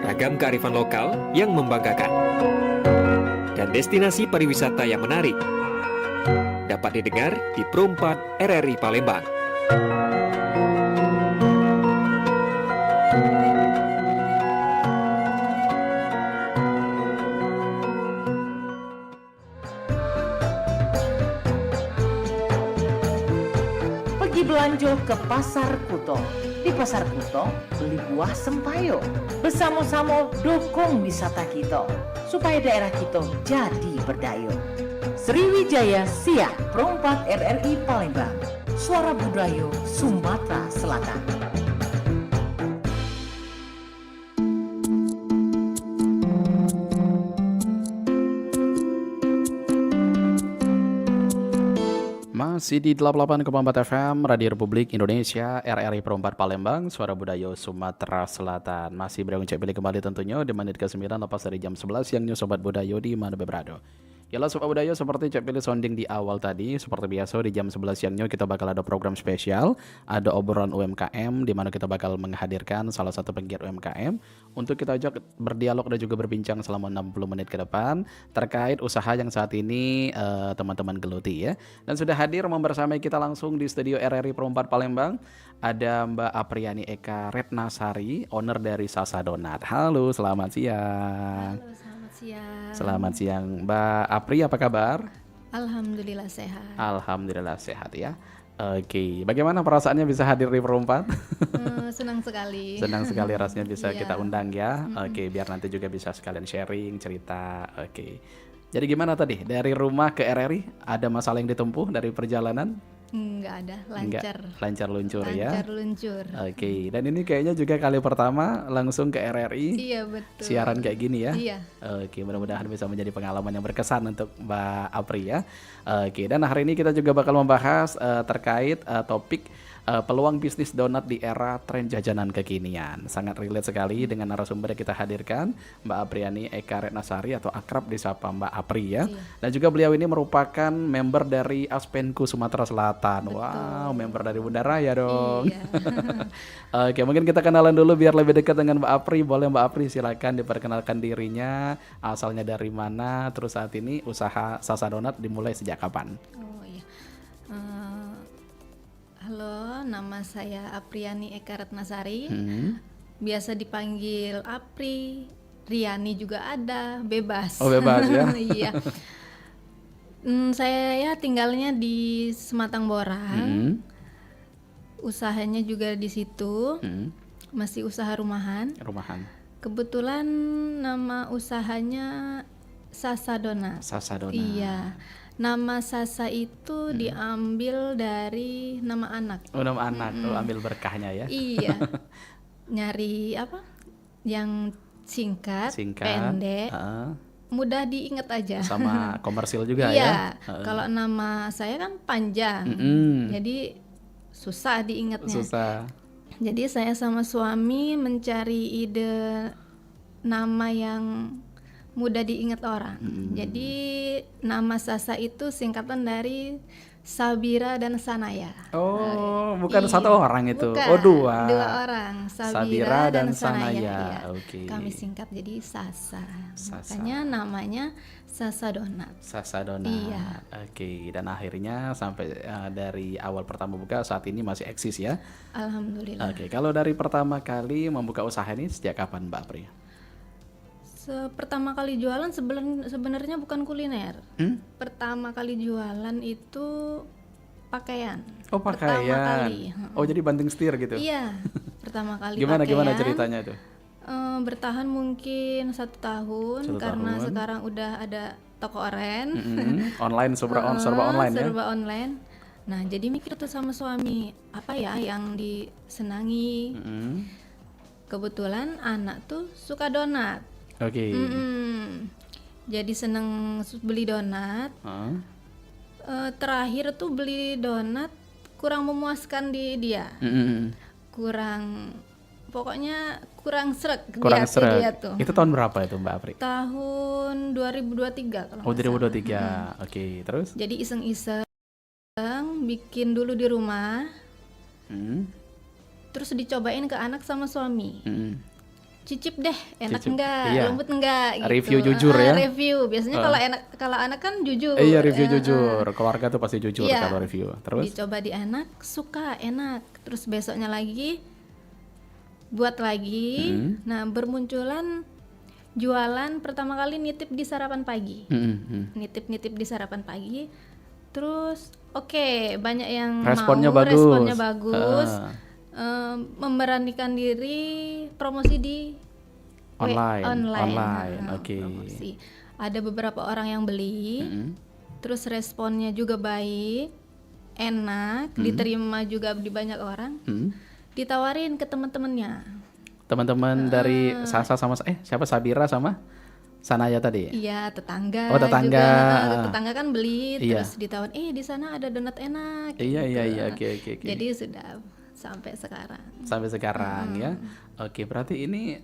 ragam kearifan lokal yang membanggakan, dan destinasi pariwisata yang menarik dapat didengar di Pro 4 RRI Palembang. Pergi belanja ke Pasar Kuto. Di Pasar Kuto, beli buah sempayo. Bersama-sama dukung wisata kita, supaya daerah kita jadi berdaya. Sriwijaya Siak Pro 4 RRI Palembang. Suara Budaya Sumatera Selatan. Masih di 88,4 FM Radio Republik Indonesia RRI Pro 4 Palembang, Suara Budaya Sumatera Selatan. Masih berucap pilih kembali tentunya di menit ke-9 lepas dari jam 11 siangnya Sobat Budaya di mana berada. Yalah Sobat Budaya, seperti cek pilih sounding di awal tadi, seperti biasa di jam 11 siangnya kita bakal ada program spesial, ada obrolan UMKM di mana kita bakal menghadirkan salah satu penggiat UMKM untuk kita ajak berdialog dan juga berbincang selama 60 menit ke depan terkait usaha yang saat ini teman-teman geluti ya. Dan sudah hadir membersamai kita langsung di studio RRI Pro 4 Palembang ada Mbak Apriani Eka Retnasari, owner dari Sasa Donat. Halo, selamat siang. Halo, selamat siang. Selamat siang, Mbak Apri, apa kabar? Alhamdulillah sehat. Alhamdulillah sehat ya. Oke, bagaimana perasaannya bisa hadir di Pro 4? Senang sekali. Senang sekali rasanya bisa Iya. kita undang ya. Oke, biar nanti juga bisa sekalian sharing, cerita. Oke. Jadi gimana tadi? Dari rumah ke RRI, ada masalah yang ditempuh dari perjalanan? Enggak ada, lancar. Enggak, lancar luncur ya. Lancar luncur. Oke, dan ini kayaknya juga kali pertama langsung ke RRI. Iya, betul. Siaran kayak gini ya. Iya. Oke, mudah-mudahan bisa menjadi pengalaman yang berkesan untuk Mbak Apri ya. Oke, dan hari ini kita juga bakal membahas terkait topik peluang bisnis donat di era tren jajanan kekinian. Sangat relate sekali dengan narasumber yang kita hadirkan, Mbak Apriani Eka Retnasari atau akrab disapa Mbak Apri ya. Iya. Dan juga beliau ini merupakan member dari Aspenku Sumatera Selatan. Betul. Wow, member dari Bunda Raya dong. Iya. Oke, mungkin kita kenalan dulu biar lebih dekat dengan Mbak Apri. Boleh Mbak Apri silakan diperkenalkan dirinya, asalnya dari mana, terus saat ini usaha Sasa Donat dimulai sejak kapan? Oh iya. Halo, nama saya Apriani Eka Retnasari. Biasa dipanggil Apri. Riani juga ada, bebas. Oh, bebas ya. Iya. Saya tinggalnya di Sematang Borang. Usahanya juga di situ. Masih usaha rumahan. Rumahan. Kebetulan nama usahanya Sasa Donat. Sasa Donat. Iya. Nama Sasa itu diambil dari nama anak. Oh, nama anak. Oh, ambil berkahnya ya. Iya. Nyari apa? Yang singkat, pendek, mudah diingat aja. Sama komersil juga iya. ya. Kalau nama saya kan panjang. Jadi susah diingatnya. Susah. Jadi saya sama suami mencari ide nama yang mudah diingat orang. Jadi nama Sasa itu singkatan dari Sabira dan Sanaya. Oh, bukan Iya. satu orang itu. Bukan, Oh, dua. Dua orang, Sabira dan Sanaya. Sanaya. Iya. Oke. Kami singkat jadi Sasa. Sasa. Makanya namanya Sasa Donat. Sasa Donat. Iya. Oke, dan akhirnya sampai dari awal pertama buka saat ini masih eksis ya. Alhamdulillah. Oke, kalau dari pertama kali membuka usaha ini sejak kapan Mbak Pri? Pertama kali jualan sebenarnya bukan kuliner. Pertama kali jualan itu pakaian. Oh, Pertama pakaian. kali. Oh, jadi banting setir gitu. Iya. Pertama kali Gimana pakaian. ceritanya tuh? Bertahan mungkin 1 tahun 1 karena tahun. sekarang udah ada toko oren. Online serba online ya. Serba online. Nah, jadi mikir tuh sama suami, apa ya yang disenangi. Kebetulan anak tuh suka donat. Oke. Jadi seneng beli donat. Terakhir tuh beli donat kurang memuaskan di dia. Pokoknya kurang srek Kurang dia seret. tuh. Itu tahun berapa itu Mbak Apri? Tahun 2023 kalau Oh, nggak salah. 2023. Oke, terus? Jadi iseng-iseng bikin dulu di rumah. Terus dicobain ke anak sama suami. cicip deh, enak Cicip, enggak, iya. lembut enggak gitu. Review jujur ya. Review. Biasanya kalau anak kan jujur. Iya, review jujur. Keluarga tuh pasti jujur Iya. kalau review. Terus? Dicoba di anak, suka, enak. Terus besoknya lagi buat lagi. Nah, bermunculan jualan pertama kali nitip di sarapan pagi. Nitip-nitip di sarapan pagi. Terus oke, banyak yang Responnya mau, bagus. responnya bagus. Memberanikan diri promosi di Online. Nah, Oke. promosi. Ada beberapa orang yang beli, terus responnya juga baik, enak, diterima juga di banyak orang, ditawarin ke teman-temannya. Teman-teman dari Sasa sama siapa, Sabira sama Sanaya tadi? Iya, tetangga. Oh, tetangga. Juga. Tetangga kan beli, Iya. terus ditawarin, di sana ada donat enak. Iya, gitu. iya, oke. Jadi sudah sampai sekarang. Sampai sekarang ya. Oke, berarti ini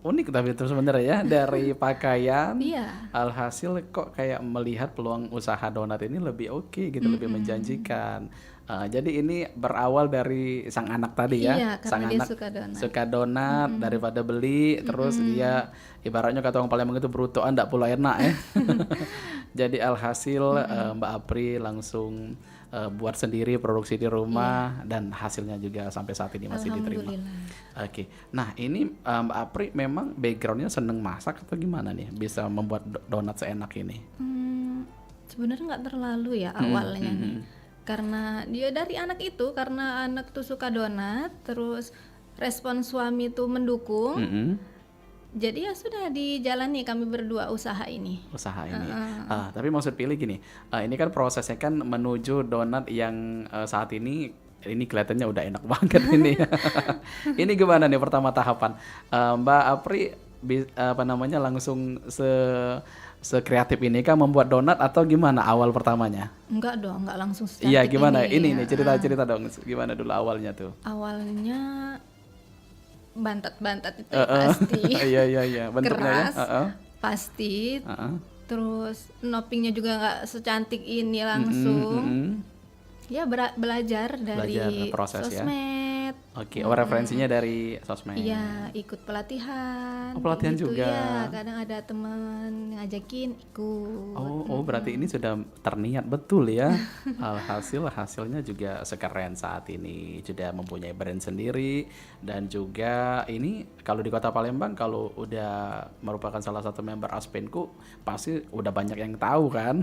unik tapi terus sebenarnya ya dari pakaian. Iya. Alhasil kok kayak melihat peluang usaha donat ini lebih oke gitu, lebih menjanjikan. Jadi ini berawal dari sang anak tadi ya. Iya, karena Sang dia anak suka donat. daripada beli, terus dia ibaratnya kata orang Palembang itu berutuan ndak pula enak ya. Jadi alhasil Mbak Apri langsung buat sendiri, produksi di rumah, dan hasilnya juga sampai saat ini masih diterima. Alhamdulillah. Oke, nah ini Mbak Apri memang backgroundnya seneng masak atau gimana nih bisa membuat donat seenak ini? Sebenarnya nggak terlalu ya awalnya nih, karena dia dari anak itu, karena anak tuh suka donat, terus respon suami tuh mendukung, jadi ya sudah dijalani kami berdua usaha ini. Usaha ini. Tapi maksud pilih gini, ini kan prosesnya kan menuju donat yang saat ini kelihatannya udah enak banget ini. Ini gimana nih pertama tahapan? Mbak Apri langsung sekreatif ini kah membuat donat atau gimana awal pertamanya? Enggak dong, enggak langsung secantik Iya, gimana? ini. Ini nih cerita dong, gimana dulu awalnya tuh? Awalnya bantat-bantat itu pasti. Iya, bentuknya Keras, ya. pasti. Terus noppingnya juga nggak secantik ini langsung. Ya belajar dari proses ya. sosmed. Oke, referensinya dari sosmed. Iya, ikut pelatihan. Oh, pelatihan kayak gitu. juga. Iya, kadang ada teman ngajakin ikut. Oh, berarti ini sudah terniat betul ya. Hasilnya juga sekeren saat ini. Sudah mempunyai brand sendiri, dan juga ini kalau di Kota Palembang kalau udah merupakan salah satu member Aspenku pasti udah banyak yang tahu kan.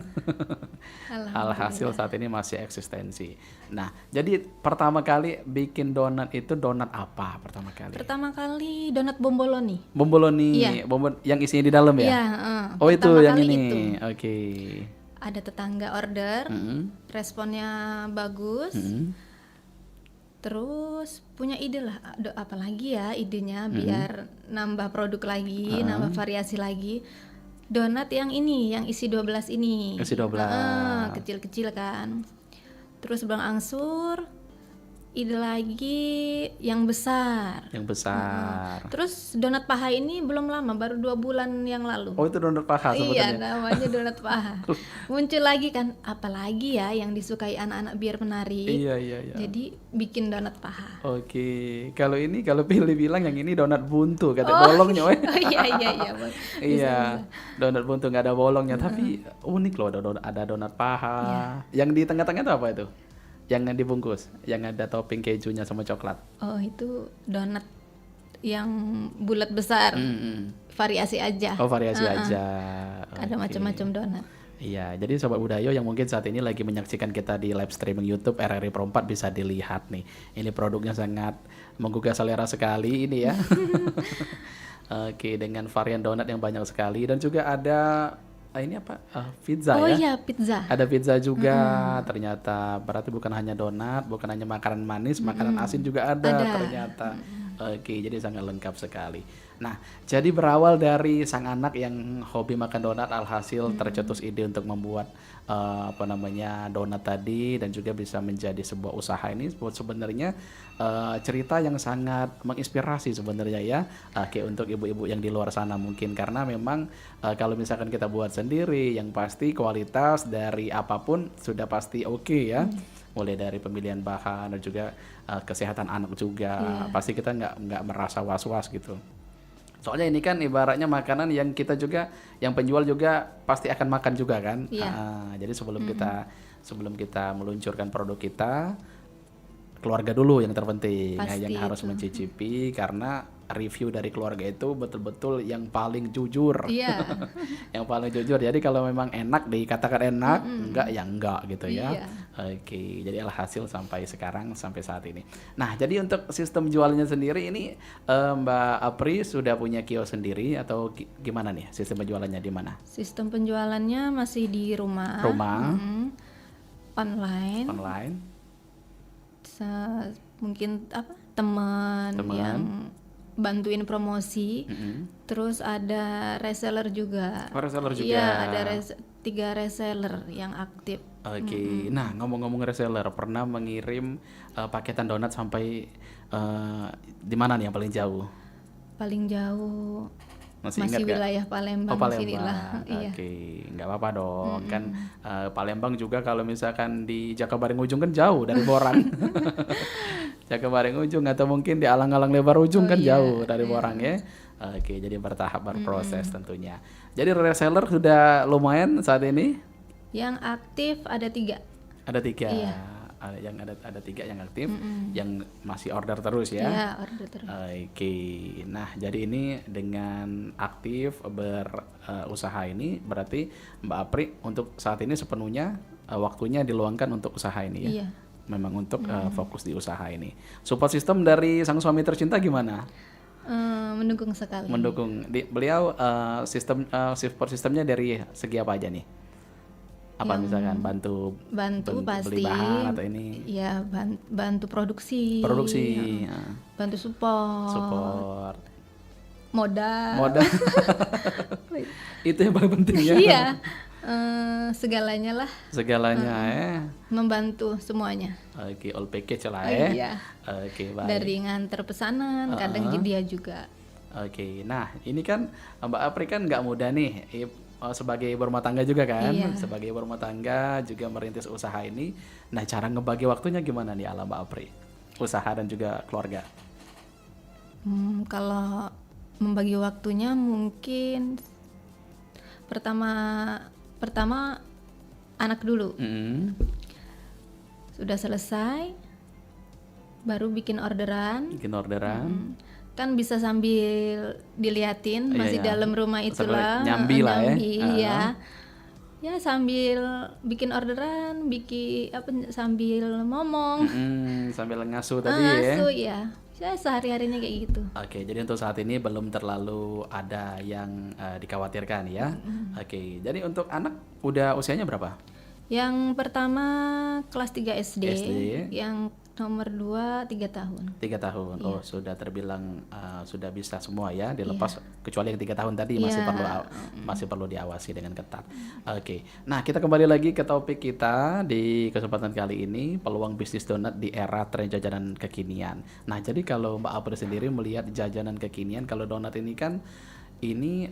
Alhasil saat ini masih eksistensi. Nah, jadi pertama kali bikin donat itu donat apa pertama kali? Pertama kali donat bomboloni. Bomboloni, Iya. yang isinya di dalam ya? Iya, Oh, itu pertama yang kali ini. itu. Oke. Ada tetangga order, responnya bagus. Terus punya ide lah, apalagi ya idenya biar nambah produk lagi, nambah variasi lagi. Donat yang ini, yang isi 12 ini. Isi 12. Kecil-kecil kan. Terus berangsur ide lagi yang besar. Yang besar. Terus donat paha ini belum lama, baru 2 bulan yang lalu. Oh, itu donat paha Iya, sebetulnya. namanya donat paha. Muncul lagi kan, apalagi ya yang disukai anak-anak biar menarik. Iya. Jadi bikin donat paha. Oke. Kalau Pilih bilang yang ini donat buntu, kata bolongnya. Oh iya. Iya. Donat buntu nggak ada bolongnya, tapi unik loh, ada donat paha. Iya. Yang di tengah-tengah itu apa itu? Yang dibungkus, yang ada topping kejunya sama coklat. Oh, itu donat yang bulat besar. Variasi aja. Oh, variasi aja. Ada Oke. macam-macam donat. Iya, jadi Sobat Budayo yang mungkin saat ini lagi menyaksikan kita di live streaming YouTube RRI Pro 4 bisa dilihat nih. Ini produknya sangat menggugah selera sekali ini ya. Oke, dengan varian donat yang banyak sekali, dan juga ada ini apa? Pizza Oh ya. iya, pizza. Ada pizza juga ternyata. Berarti bukan hanya donat, bukan hanya makanan manis, makanan asin juga ada. Ternyata. Oke, jadi sangat lengkap sekali. Nah, jadi berawal dari sang anak yang hobi makan donat, alhasil tercetus ide untuk membuat donat tadi, dan juga bisa menjadi sebuah usaha ini. Sebenarnya cerita yang sangat menginspirasi sebenarnya ya, kayak untuk ibu-ibu yang di luar sana mungkin, karena memang kalau misalkan kita buat sendiri, yang pasti kualitas dari apapun sudah pasti oke ya. Mulai dari pemilihan bahan dan juga kesehatan anak juga, pasti kita nggak merasa was-was gitu. Soalnya ini kan ibaratnya makanan yang kita juga, yang penjual juga pasti akan makan juga kan. Iya. Jadi sebelum kita meluncurkan produk kita, keluarga dulu yang terpenting, Pasti yang harus itu. mencicipi, karena review dari keluarga itu betul-betul yang paling jujur. Iya. Yang paling jujur. Jadi kalau memang enak dikatakan enak, enggak ya enggak gitu ya. Iya. Oke, jadi alhasil sampai sekarang, sampai saat ini. Nah, jadi untuk sistem jualnya sendiri ini Mbak Apri sudah punya kios sendiri atau gimana nih sistem penjualannya di mana? Sistem penjualannya masih di rumah. Rumah, Online. online. Mungkin teman Teman. yang bantuin promosi. Terus ada reseller juga. Oh, reseller juga. Iya, ada 3 reseller yang aktif. Oke, nah ngomong-ngomong reseller, pernah mengirim paketan donat sampai di mana nih yang paling jauh? Paling jauh Masih masih ingat nggak? wilayah Palembang, Oh, Palembang. sinilah. Iya. Oke, nggak apa-apa dong. Kan Palembang juga kalau misalkan di Jakabaring Ujung kan jauh dari Borang. Jakabaring Ujung atau mungkin di Alang-alang Lebar Ujung kan jauh dari Borang ya. Oke, jadi bertahap berproses tentunya. Jadi reseller sudah lumayan saat ini. Yang aktif ada 3. Ada 3. Iya. Ada 3 yang aktif, yang masih order terus ya. Iya, order terus. Oke, nah jadi ini dengan aktif berusaha ini berarti Mbak Apri untuk saat ini sepenuhnya waktunya diluangkan untuk usaha ini ya. Iya. Memang untuk fokus di usaha ini. Support system dari sang suami tercinta gimana? Mendukung sekali. Mendukung. Beliau support sistemnya dari segi apa aja nih? Apa misalkan bantu Pasti. beli bahan atau ini? Ya, bantu produksi. Bantu support. Modal. Itu yang paling penting ya. Iya. Segalanya lah, Segalanya membantu semuanya. Oke, all package lah ya. Iya. Oke, baik. Dari nganter pesanan, kadang dia juga. Oke, nah ini kan Mbak Apri kan nggak mudah nih sebagai ibu rumah tangga juga kan. Iya. Sebagai ibu rumah tangga juga merintis usaha ini. Nah, cara ngebagi waktunya gimana nih ala Mbak Apri? Usaha dan juga keluarga. Kalau membagi waktunya mungkin pertama anak dulu. Sudah selesai, baru bikin orderan. Bikin orderan. Kan bisa sambil diliatin, Iya, masih iya. dalam rumah Sambil itulah. nyambi lah ya. Iya. Ya sambil bikin orderan, sambil ngomong. Sambil ngasuh tadi ya. Ngasuh, ya. Ya sehari-harinya kayak gitu. Oke, jadi untuk saat ini belum terlalu ada yang dikhawatirkan ya. Oke, jadi untuk anak udah usianya berapa? Yang pertama kelas 3 SD, SD. yang nomor 2 3 tahun. 3 tahun. Iya. Oh, sudah terbilang sudah bisa semua ya dilepas, kecuali yang 3 tahun tadi masih Iya. masih perlu diawasi dengan ketat. Oke. Nah, kita kembali lagi ke topik kita di kesempatan kali ini, peluang bisnis donat di era tren jajanan kekinian. Nah, jadi kalau Mbak Apri sendiri melihat jajanan kekinian, kalau donat ini kan ini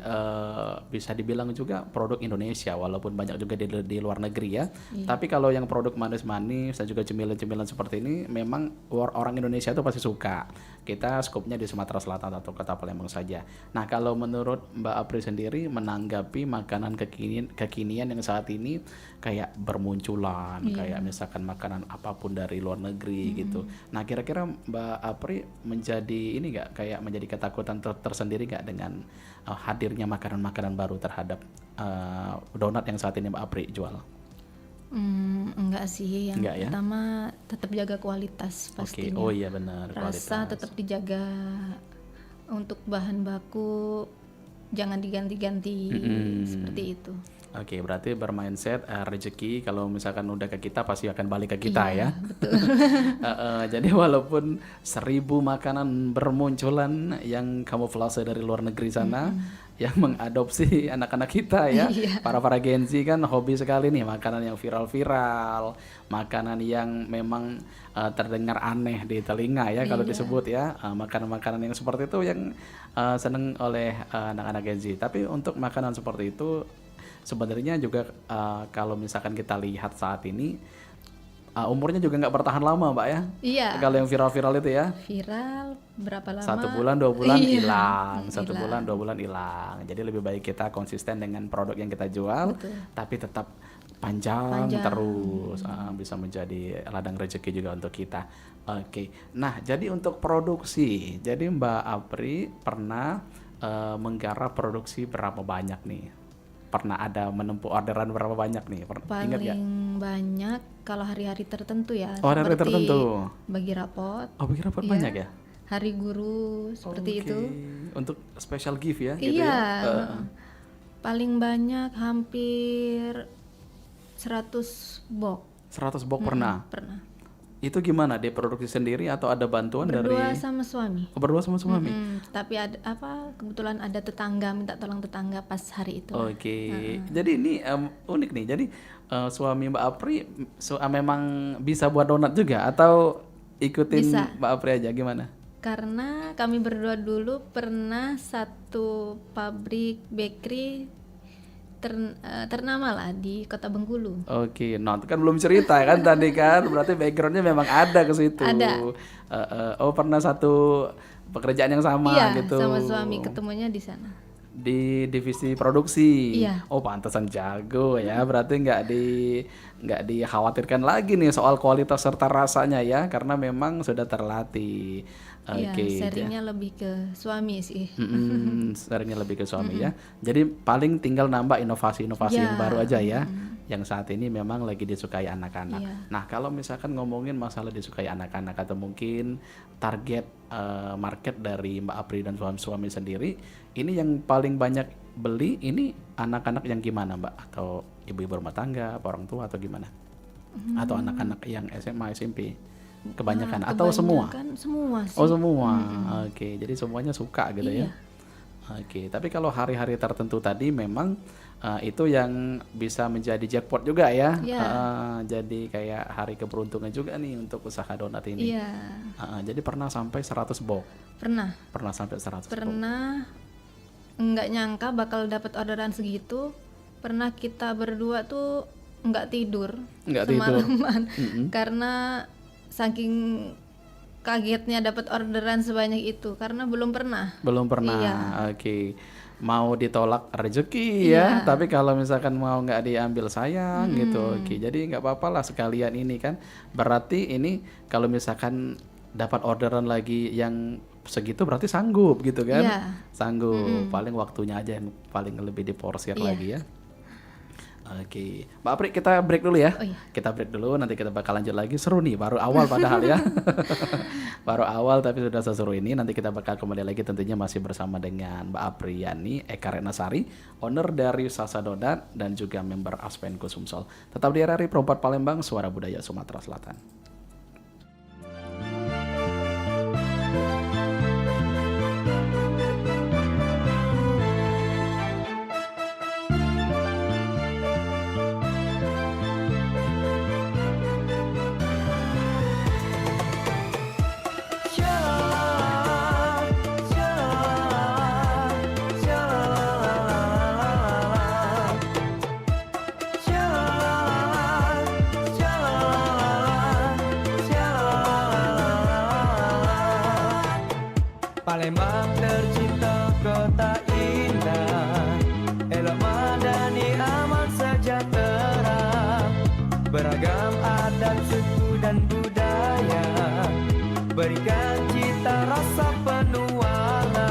bisa dibilang juga produk Indonesia walaupun banyak juga di luar negeri ya. Tapi kalau yang produk manis-manis dan juga cemilan-cemilan seperti ini memang orang Indonesia itu pasti suka. Kita skupnya di Sumatera Selatan atau Kota Palembang saja. Nah, kalau menurut Mbak Apri sendiri menanggapi makanan kekinian yang saat ini kayak bermunculan, kayak misalkan makanan apapun dari luar negeri gitu. Nah, kira-kira Mbak Apri menjadi ini nggak kayak menjadi ketakutan tersendiri nggak dengan hadirnya makanan-makanan baru terhadap donat yang saat ini Mbak Apri jual? Enggak sih, yang Enggak ya? pertama tetap jaga kualitas Oke, pastinya. oh iya benar, Rasa kualitas. tetap dijaga, untuk bahan baku jangan diganti-ganti, seperti itu. Oke, berarti bermindset rezeki kalau misalkan udah ke kita pasti akan balik ke kita ya. Betul. Jadi walaupun 1000 makanan bermunculan yang kamuflase dari luar negeri sana, yang mengadopsi anak-anak kita ya, para Gen Z kan hobi sekali nih makanan yang viral-viral, makanan yang memang terdengar aneh di telinga ya kalau disebut ya, makanan-makanan yang seperti itu yang seneng oleh anak-anak Gen Z. Tapi untuk makanan seperti itu sebenarnya juga kalau misalkan kita lihat saat ini Umurnya juga nggak bertahan lama Mbak ya? Iya. Kalau yang viral-viral itu ya? Viral berapa lama? 1 bulan 2 bulan Iya, hilang, 1 hilang. bulan 2 bulan hilang. Jadi lebih baik kita konsisten dengan produk yang kita jual, Betul. tapi tetap panjang Panjang. terus, bisa menjadi ladang rezeki juga untuk kita. Oke, nah jadi untuk produksi, jadi Mbak Apri pernah menggarap produksi berapa banyak nih? Pernah ada menempuh orderan berapa banyak nih? Ingat Paling nggak? banyak kalau hari-hari tertentu ya. Oh, hari-hari seperti tertentu. Bagi rapot. Oh, bikin rapat Iya. banyak ya? Hari guru seperti Oke. itu. Untuk special gift ya? Gitu Iya. ya? Paling banyak hampir 100 box. 100 box pernah? Pernah. Itu gimana? Dia produksi sendiri atau ada bantuan Berdua dari sama suami. berdua sama suami? Tapi ada kebetulan ada tetangga minta tolong tetangga pas hari itu. Oke. Jadi ini unik nih. Jadi suami Mbak Apri memang bisa buat donat juga atau ikutin Bisa. Mbak Apri aja gimana? Karena kami berdua dulu pernah satu pabrik bakery ternama lah di Kota Bengkulu. Oke, nah itu kan belum cerita kan tadi kan, berarti backgroundnya memang ada ke situ. Ada. Oh pernah satu pekerjaan yang sama Iya, gitu. sama suami ketemunya di sana. Di divisi produksi. Iya. Oh pantesan jago ya, berarti nggak dikhawatirkan lagi nih soal kualitas serta rasanya ya, karena memang sudah terlatih. Iya, Oke. sharingnya lebih ke suami sih. Sharingnya lebih ke suami ya. Jadi paling tinggal nambah inovasi-inovasi yang Ya. baru aja ya. Yang saat ini memang lagi disukai anak-anak. Iya. Nah kalau misalkan ngomongin masalah disukai anak-anak atau mungkin target market dari Mbak Apri dan suami-suami sendiri, ini yang paling banyak beli ini anak-anak yang gimana Mbak? Atau ibu-ibu rumah tangga, apa orang tua atau gimana? Atau anak-anak yang SMA, SMP? Kebanyakan atau semua? Kebanyakan semua sih. Oh semua, oke. Jadi semuanya suka gitu ya. Iya. Oke. Tapi kalau hari-hari tertentu tadi memang itu yang bisa menjadi jackpot juga ya. Iya. Jadi kayak hari keberuntungan juga nih untuk usaha donat ini. Iya. Jadi pernah sampai 100 box. Pernah. Pernah sampai 100 box. Pernah nggak nyangka bakal dapat orderan segitu. Pernah kita berdua tuh nggak tidur Nggak tidur. semalaman karena saking kagetnya dapat orderan sebanyak itu karena belum pernah. Belum pernah. Iya. Oke. Mau ditolak rezeki ya, Iya. tapi kalau misalkan mau nggak diambil sayang gitu. Oke. Jadi nggak apa-apa lah sekalian ini kan. Berarti ini kalau misalkan dapat orderan lagi yang segitu berarti sanggup gitu kan? Iya. Sanggup. Paling waktunya aja yang paling lebih diporsir Iya. lagi ya. Oke, Mbak Apri kita break dulu ya. Oh iya. Kita break dulu, nanti kita bakal lanjut lagi. Seru nih, baru awal padahal ya. Baru awal tapi sudah seseru ini. Nanti kita bakal kembali lagi tentunya masih bersama dengan Mbak Apriani Eka Renasari, owner dari Sasa Donat dan juga member Aspenco Sumsel. Tetap di RRI Pro 4 Palembang, Suara Budaya Sumatera Selatan. Palembang tercinta kota indah, elok madani aman sejahtera, beragam adat suku dan budaya, berikan cita rasa penuh warna.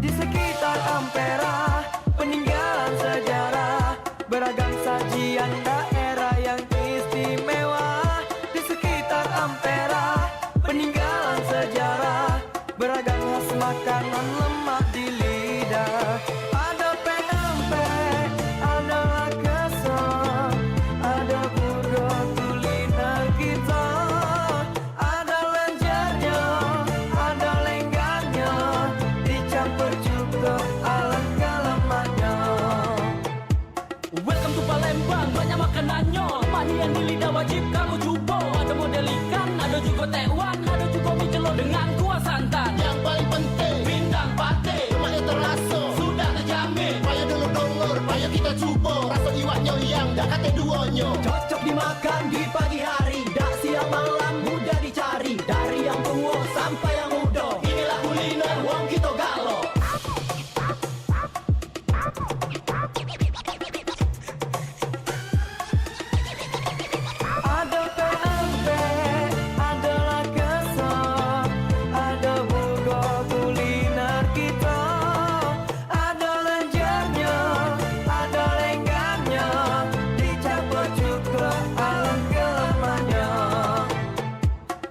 Di sekitar Ampera peninggalan sejarah, beragam sajian daerah yang istimewa. Di sekitar Ampera peninggalan sejarah, beragam khas makanan lemak di lidah. Ada pempek, ada lakso, ada burgo kuliner kita. Ada lenjernya, ada lengganya, dicampur juga alangkah lemaknya. Welcome to Palembang, banyak makanannya. Mani yang di lidah wajib kamu coba. Ada model ikan, ada juga tekwan, ada juga mie celor dengan kuah santan. Yang paling penting, pindang pate, lemaknya terasa, sudah terjamin. Payah dulur-dulur, payah kita coba. Rasa iwaknya yang dah kata duanya. Cocok dimakan di pagi hari.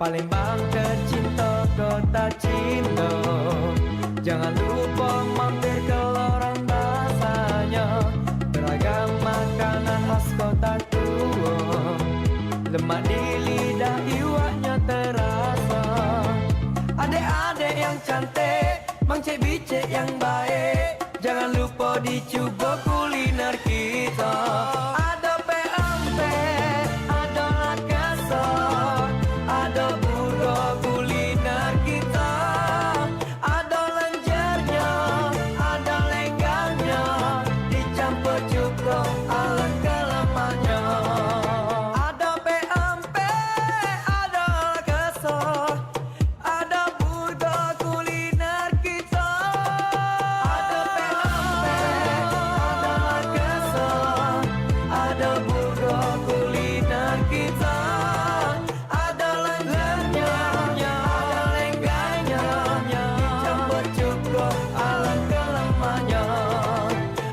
Palembang tercinta kota Cindo, jangan lupa mampir ke lorong bahasanya. Beragam makanan khas kota tua, lemak di lidah iwaknya terasa. Adik-adik yang cantik, Mang Cik Bicik yang baik, jangan lupa dicoba kuliner kita. Ada pempek, ada lakasor, ada burger kuliner kita. Ada lenjernya, ada lenggangnya, dicampur cuka alangkah lamanya. Ada pempek, ada lakasor, ada burger kuliner kita. Ada pempek, ada lakasor, ada burger kuliner kita. Ada lenjernya, ada lenggangnya, dicampur cuka alangkah lamanya.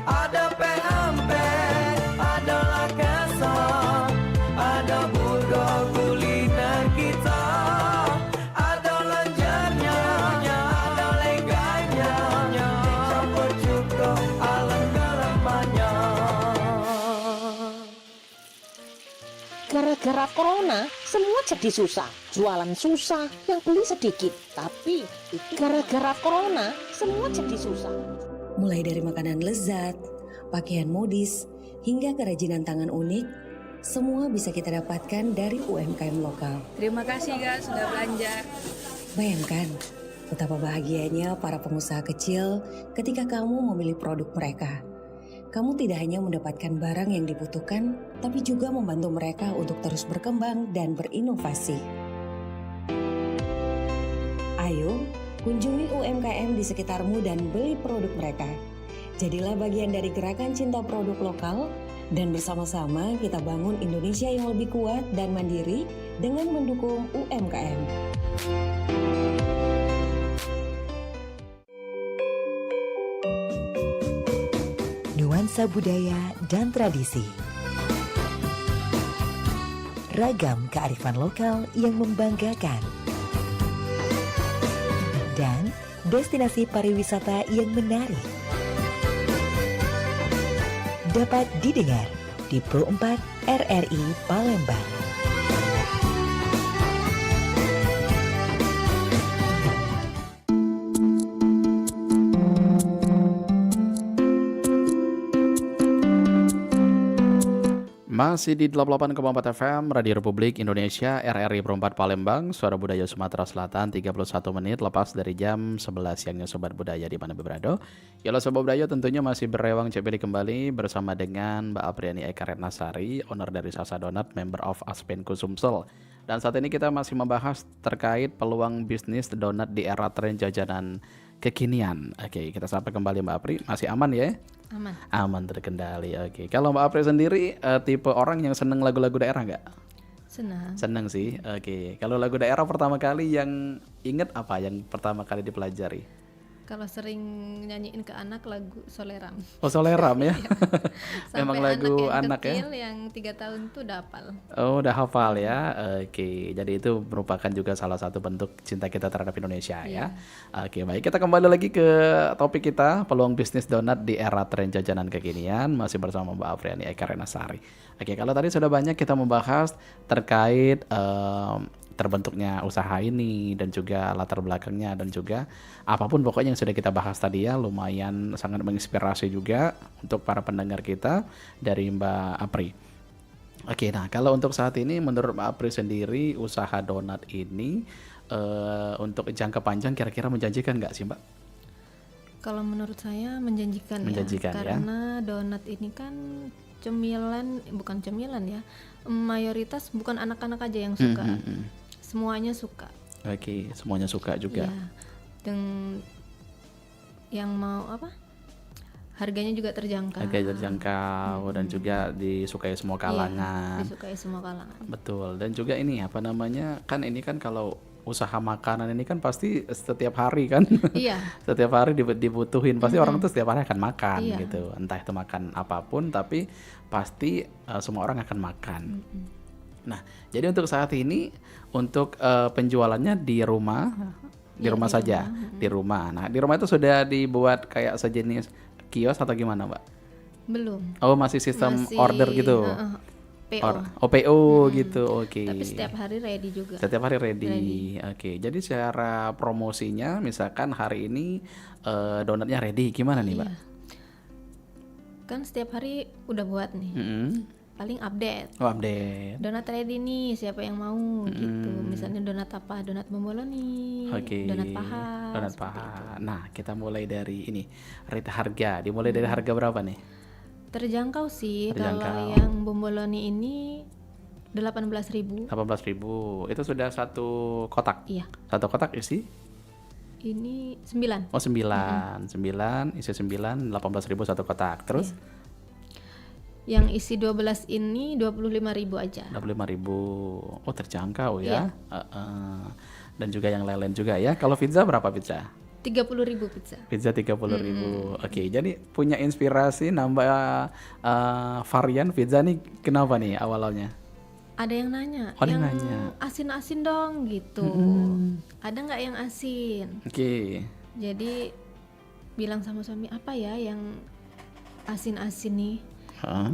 Ada pempek, ada lakasor, ada burger kuliner kita. Ada lenjernya, ada lenggangnya, dicampur cuka alangkah lamanya. Gara-gara corona, semua jadi susah. Jualan susah, yang beli sedikit. Tapi gara-gara corona, semua jadi susah. Mulai dari makanan lezat, pakaian modis, hingga kerajinan tangan unik, semua bisa kita dapatkan dari UMKM lokal. Terima kasih Kak sudah belanja. Bayangkan betapa bahagianya para pengusaha kecil ketika kamu memilih produk mereka. Kamu tidak hanya mendapatkan barang yang dibutuhkan, tapi juga membantu mereka untuk terus berkembang dan berinovasi. Ayo, kunjungi UMKM di sekitarmu dan beli produk mereka. Jadilah bagian dari gerakan cinta produk lokal, dan bersama-sama kita bangun Indonesia yang lebih kuat dan mandiri dengan mendukung UMKM. Nuansa budaya dan tradisi. Ragam kearifan lokal yang membanggakan. Dan destinasi pariwisata yang menarik. Dapat didengar di Pro 4 RRI Palembang. Masih di 88,4 FM Radio Republik Indonesia RRI Pro 4 Palembang, suara budaya Sumatera Selatan. 31 menit lepas dari jam 11 siangnya Sobat Budaya di mana berada. Yalah Sobat Budaya, tentunya masih berewang CPD kembali bersama dengan Mbak Apriani Eka Retnasari, owner dari Sasa Donat, member of Aspenku Sumsel. Dan saat ini kita masih membahas terkait peluang bisnis donat di era tren jajanan kekinian. Oke, kita sapa kembali Mbak Apri. Masih aman ya? Aman. Aman, terkendali. Oke. Kalau Mbak Apri sendiri tipe orang yang seneng lagu-lagu daerah nggak? Senang. Seneng sih. Oke. Kalau lagu daerah pertama kali yang inget apa? Yang pertama kali dipelajari? Kalau sering nyanyiin ke anak lagu Soleram. Oh, Soleram ya? Sampai Memang lagu anak ya? kecil yang 3 tahun tuh udah hafal. Oh, udah hafal ya. Oke. Jadi itu merupakan juga salah satu bentuk cinta kita terhadap Indonesia ya. Oke, baik. Kita kembali lagi ke topik kita, peluang bisnis donat di era tren jajanan kekinian, masih bersama Mbak Apriani Eka Retnasari. Oke, kalau tadi sudah banyak kita membahas terkait terbentuknya usaha ini dan juga latar belakangnya dan juga apapun pokoknya yang sudah kita bahas tadi ya, lumayan sangat menginspirasi juga untuk para pendengar kita dari Mbak Apri. Oke, nah kalau untuk saat ini menurut Mbak Apri sendiri usaha donat ini untuk jangka panjang kira-kira menjanjikan nggak sih Mbak? Kalau menurut saya menjanjikan ya, karena donat ini kan bukan cemilan ya, mayoritas bukan anak-anak aja yang suka, semuanya suka. Oke, semuanya suka juga. Ya, dan yang mau harganya juga terjangkau. Harganya terjangkau dan juga disukai semua kalangan. Iya, disukai semua kalangan. Betul. Dan juga ini kan ini kan kalau usaha makanan ini kan pasti setiap hari kan. Iya. Setiap hari dibutuhin. Pasti orang tuh setiap hari akan makan gitu. Entah itu makan apapun tapi pasti semua orang akan makan. Nah, jadi untuk saat ini untuk penjualannya di rumah, Iya, di saja, rumah. di rumah. Nah, di rumah itu sudah dibuat kayak sejenis kios atau gimana, Mbak? Belum. Oh, masih sistem Masih, order gitu. PO. OPO gitu, oke. Tapi setiap hari ready juga. Setiap hari ready. Oke, jadi secara promosinya misalkan hari ini donatnya ready, gimana nih, Mbak? Iya. Kan setiap hari udah buat nih. Mm-mm. Paling update. Oh, update. Donat ready nih, siapa yang mau gitu. Misalnya donat apa? Donat bomboloni, Oke. donat paha. Donat seperti paha. itu. Nah, kita mulai dari ini. Rate harga. Dimulai dari harga berapa nih? Terjangkau sih. Terjangkau. Kalau yang bomboloni ini 18.000. 18.000. Itu sudah satu kotak. Iya. Satu kotak isi? Ini 9. Oh, 9. 9 isi 9, 18.000 satu kotak. Terus Yang isi 12 ini 25.000 aja. 25.000. Oh, terjangkau ya. Iya. Dan juga yang lain-lain juga ya. Kalau pizza berapa pizza? 30.000 pizza. Pizza 30.000. Oke, jadi punya inspirasi nambah varian pizza nih kenapa nih awalnya? Ada yang nanya, Oh, ada yang yang nanya. asin-asin dong gitu. Ada nggak yang asin? Oke. Jadi bilang sama suami, apa ya yang asin-asin nih? Hah?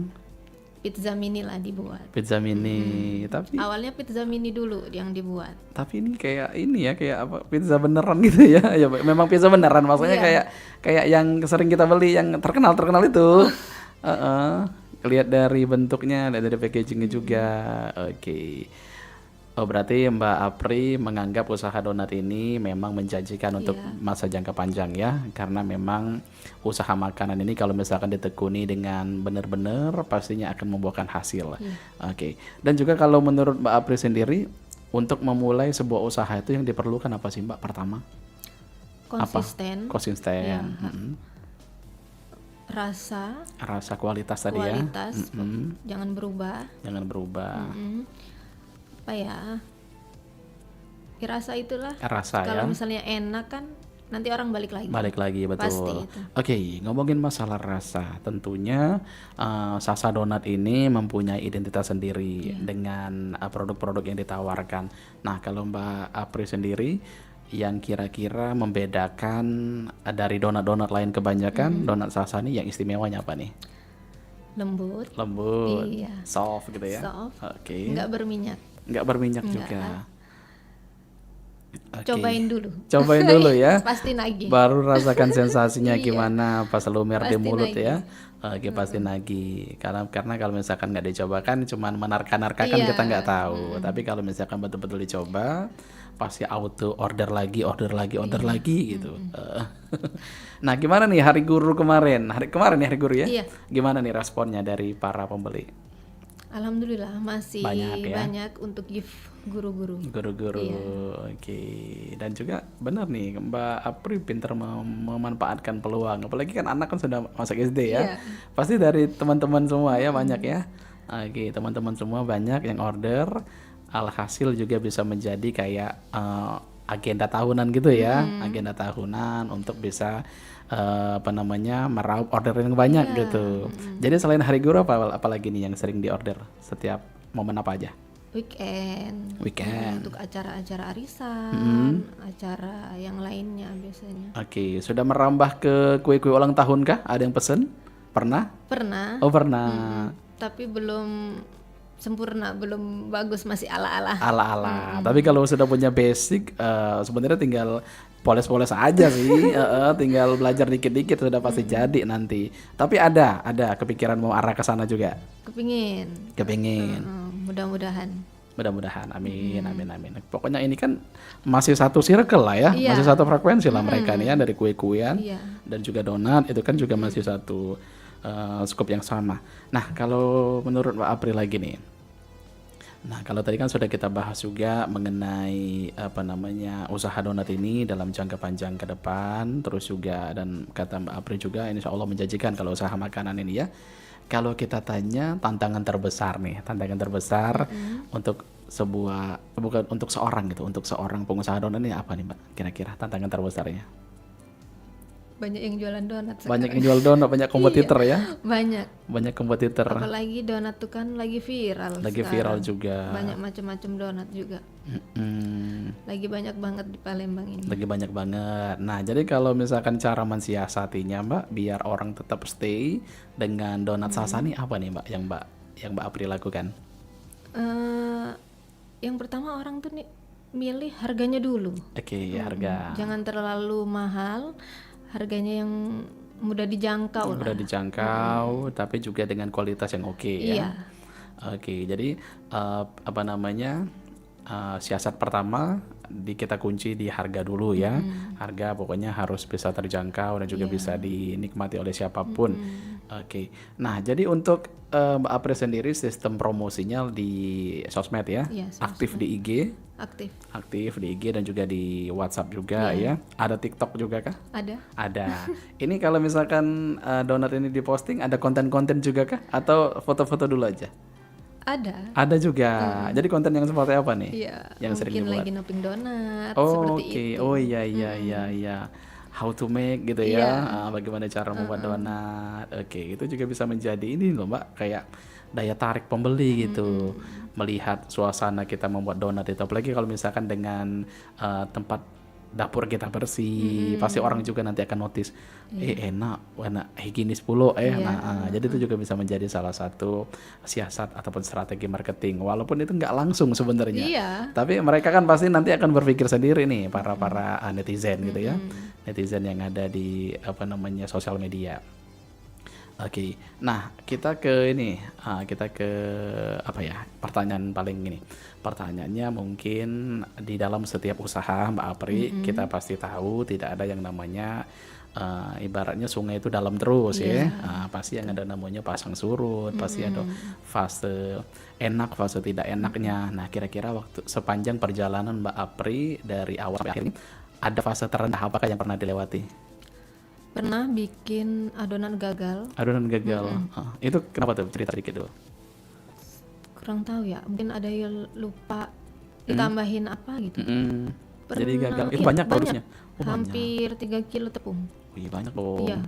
Pizza mini lah dibuat. Pizza mini. Tapi Awalnya pizza mini dulu yang dibuat. ini kayak ini ya, kayak apa? Pizza beneran gitu ya. Ya memang pizza beneran maksudnya Iya. kayak yang sering kita beli yang terkenal itu. Lihat dari bentuknya, lihat dari packagingnya juga. Oke. Oh, berarti Mbak Apri menganggap usaha donat ini memang menjanjikan untuk Iya. masa jangka panjang ya, karena memang usaha makanan ini kalau misalkan ditekuni dengan benar-benar pastinya akan membuahkan hasil. Oke. Dan juga kalau menurut Mbak Apri sendiri untuk memulai sebuah usaha itu yang diperlukan apa sih Mbak pertama? Konsisten, Konsisten. Iya. Mm-mm. rasa Kualitas tadi kualitas, ya. jangan berubah. Jangan berubah. Apa ya? Rasa itulah. Rasa Kalau ya. misalnya enak kan nanti orang balik lagi. Balik lagi, betul. Pasti itu. Oke, ngomongin masalah rasa, tentunya Sasa Donat ini mempunyai identitas sendiri dengan produk-produk yang ditawarkan. Nah, kalau Mbak Apri sendiri, yang kira-kira membedakan dari donat-donat lain kebanyakan, donat Sasa ini yang istimewanya apa nih? Lembut, Lembut, Iya. soft gitu ya. soft, Oke. nggak berminyak. Nggak berminyak Nggak. juga. Oke. Cobain dulu. Cobain dulu ya. Pasti nagih. Baru rasakan sensasinya Iya. gimana pas lumer di Pasti mulut nagih. ya. Oke, pasti nagih. Karena kalau misalkan nggak dicoba kan cuman menarka-narka kan Iya. kita nggak tahu. Tapi kalau misalkan betul-betul dicoba, pasti auto order lagi gitu. Nah, gimana nih hari guru kemarin? Hari guru ya? Iya. Gimana nih responnya dari para pembeli? Alhamdulillah masih Banyak ya? banyak untuk gift guru-guru. Guru-guru, Iya. oke. Dan juga benar nih Mbak Apri pintar memanfaatkan peluang. Apalagi kan anak kan sudah masuk SD ya. Iya. Pasti dari teman-teman semua ya banyak ya. Oke, teman-teman semua banyak yang order. Alhasil juga bisa menjadi kayak agenda tahunan gitu ya. Agenda tahunan untuk bisa meraup order yang banyak gitu. Jadi selain hari guru apalagi nih yang sering diorder setiap momen apa aja? Weekend. Untuk acara-acara arisan, acara yang lainnya biasanya. Oke, sudah merambah ke kue-kue ulang tahun kah? Ada yang pesen? Pernah? Pernah, Oh, pernah. tapi belum sempurna, belum bagus, masih ala-ala. Ala-ala. Tapi kalau sudah punya basic, sebenarnya tinggal poles-poles aja sih. Tinggal belajar dikit-dikit sudah pasti jadi nanti. Tapi ada kepikiran mau arah ke sana juga. Kepingin. Mudah-mudahan. Mudah-mudahan, amin. Pokoknya ini kan masih satu circle lah ya, Iya. masih satu frekuensi lah mereka nih ya, dari kue-kuean Iya. dan juga donat itu kan juga masih satu skop yang sama. Nah, kalau menurut Mbak Apri lagi nih, nah kalau tadi kan sudah kita bahas juga mengenai usaha donat ini dalam jangka panjang ke depan, terus juga dan kata Mbak Apri juga insya Allah menjanjikan kalau usaha makanan ini ya. Kalau kita tanya tantangan terbesar untuk seorang pengusaha donat ini apa nih Mbak? Kira-kira tantangan terbesarnya? Banyak yang jualan donat sekarang. Banyak yang jual donat, banyak kompetitor ya. Banyak Kompetitor. apalagi donat tuh kan lagi viral Lagi sekarang. viral juga. Banyak macam-macam donat juga, lagi banyak banget di Palembang ini. Lagi banyak banget. Nah, jadi kalau misalkan cara mensiasatinya, Mbak, biar orang tetap stay dengan donat Sasa nih apa nih, Mbak, yang Mbak Apri lakukan? Yang pertama orang tuh nih milih harganya dulu. Oke, harga. Jangan terlalu mahal, harganya yang mudah dijangkau Udah lah. dijangkau, tapi juga dengan kualitas yang oke ya. Iya. Oke, jadi apa namanya, siasat pertama kita kunci di harga dulu ya. Harga pokoknya harus bisa terjangkau dan juga bisa dinikmati oleh siapapun. Oke. Nah, jadi untuk Mbak Apri sendiri sistem promosinya di sosmed ya, Iya, sosmed. aktif di IG, Aktif. di IG dan juga di WhatsApp juga ya. Ada TikTok juga kah? Ada. Ada. Ini kalau misalkan donat ini diposting, ada konten-konten juga kah? Atau foto-foto dulu aja? Ada. Ada juga. Jadi konten yang seperti apa nih? Iya. Yang sering Mungkin dibuat? lagi noping donat Oh, seperti oke. itu. Oh iya iya. How to make gitu ya. Iya. Bagaimana cara membuat donat. Oke, itu juga bisa menjadi ini loh, Mbak, kayak daya tarik pembeli gitu. Melihat suasana kita membuat donat itu, apalagi kalau misalkan dengan tempat dapur kita bersih, pasti orang juga nanti akan notice, enak, higienis pula jadi itu juga bisa menjadi salah satu siasat ataupun strategi marketing, walaupun itu nggak langsung sebenarnya. Iya. Tapi mereka kan pasti nanti akan berpikir sendiri nih, para netizen gitu ya, netizen yang ada di apa namanya sosial media. Oke, nah kita ke ini, kita ke apa ya, pertanyaan paling ini. Pertanyaannya mungkin di dalam setiap usaha Mbak Apri, kita pasti tahu tidak ada yang namanya ibaratnya sungai itu dalam terus ya. Pasti yang ada namanya pasang surut, pasti ada fase enak, fase tidak enaknya. Nah, kira-kira waktu sepanjang perjalanan Mbak Apri dari awal sampai akhir ini, ada fase terendah apakah yang pernah dilewati? Pernah bikin adonan gagal. Adonan gagal. Itu kenapa tuh? Cerita dikit dulu. Kurang tahu ya, mungkin ada yang lupa ditambahin apa gitu. Jadi gagal. Itu Iya, banyak produksinya. Oh, Hampir 3 kilo tepung. Wih, banyak loh. Iya.